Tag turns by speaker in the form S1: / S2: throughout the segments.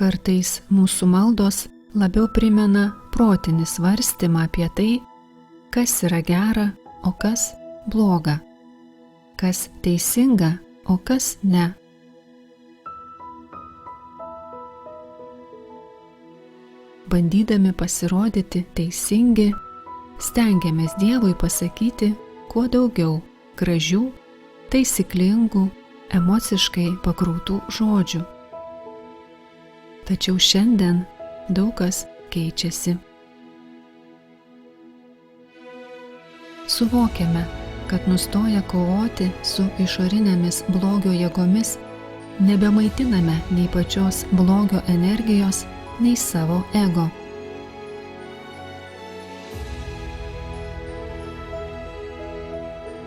S1: Kartais mūsų maldos labiau primena protinį svarstymą apie tai, kas yra gera, o kas bloga, kas teisinga, o kas ne. Bandydami pasirodyti teisingi, stengiamės Dievui pasakyti kuo daugiau gražių, taisyklingų, emociškai pakrautų žodžių. Tačiau šiandien daug kas keičiasi. Suvokiame, kad nustoję kovoti su išorinėmis blogio jėgomis, nebemaitiname nei pačios blogio energijos, nei savo ego.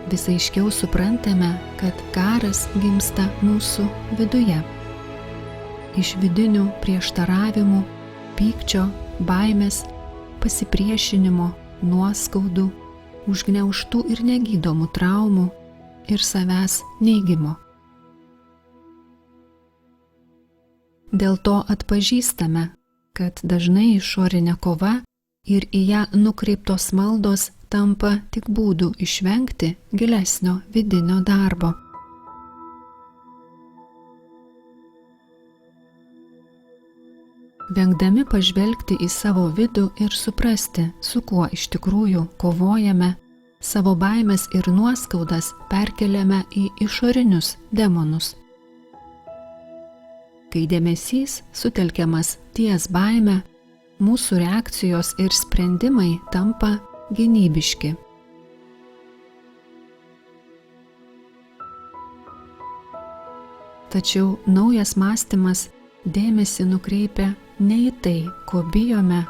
S1: Vis aiškiau suprantame, kad karas gimsta mūsų viduje. Iš vidinių prieštaravimų, pykčio, baimės, pasipriešinimo, nuoskaudų, užgniaužtų ir negydomų traumų ir savęs neigimo. Dėl to atpažįstame, kad dažnai išorinė kova ir į ją nukreiptos maldos tampa tik būdų išvengti gilesnio vidinio darbo. Vengdami pažvelgti į savo vidų ir suprasti, su kuo iš tikrųjų kovojame, savo baimės ir nuoskaudas perkeliame į išorinius demonus. Kai dėmesys sutelkiamas ties baime, mūsų reakcijos ir sprendimai tampa gynybiški. Tačiau naujas mąstymas dėmesį nukreipia ne į tai, ko bijome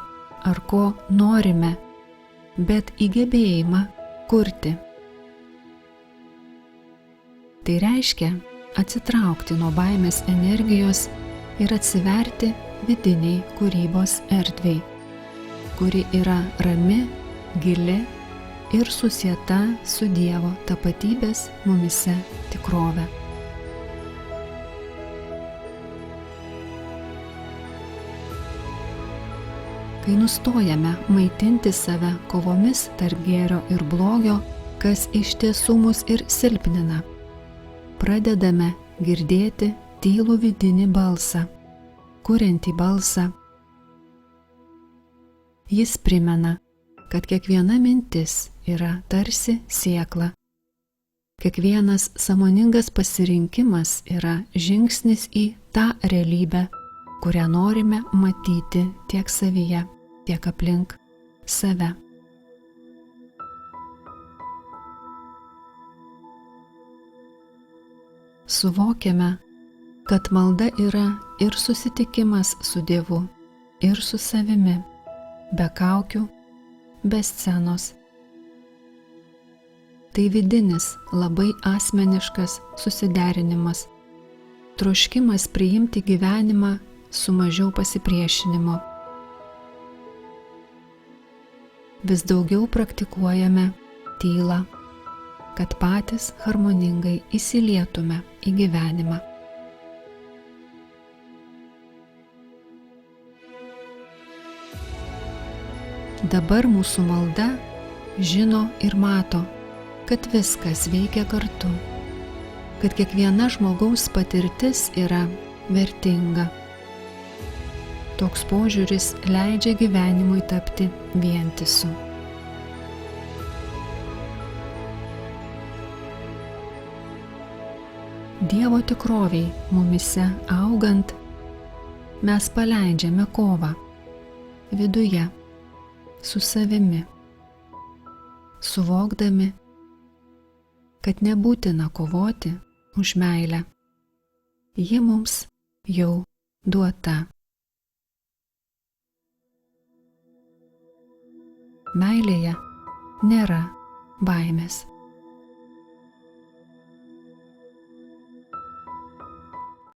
S1: ar ko norime, bet į gebėjimą kurti. Tai reiškia atsitraukti nuo baimės energijos ir atsiverti vidiniai kūrybos erdvei, kuri yra rami, gili ir susieta su Dievo tapatybės mumyse tikrove. Kai nustojame maitinti save kovomis tarp gėrio ir blogio, kas iš tiesų mus ir silpnina, pradedame girdėti tylų vidinį balsą, kuriantį balsą. Jis primena, kad kiekviena mintis yra tarsi sėkla. Kiekvienas sąmoningas pasirinkimas yra žingsnis į tą realybę, kurią norime matyti tiek savyje, tiek aplink save. Suvokiame, kad malda yra ir susitikimas su Dievu, ir su savimi, be kaukių, be scenos. Tai vidinis, labai asmeniškas susiderinimas, troškimas priimti gyvenimą su mažiau pasipriešinimo. Vis daugiau praktikuojame tylą, kad patys harmoningai įsilietume į gyvenimą. Dabar mūsų malda žino ir mato, kad viskas veikia kartu, kad kiekviena žmogaus patirtis yra vertinga. Toks požiūris leidžia gyvenimui tapti vientisu. Dievo tikroviai mumyse augant, mes paleidžiame kovą viduje su savimi, suvokdami, kad nebūtina kovoti už meilę. Ji mums jau duota. Meilėje nėra baimės.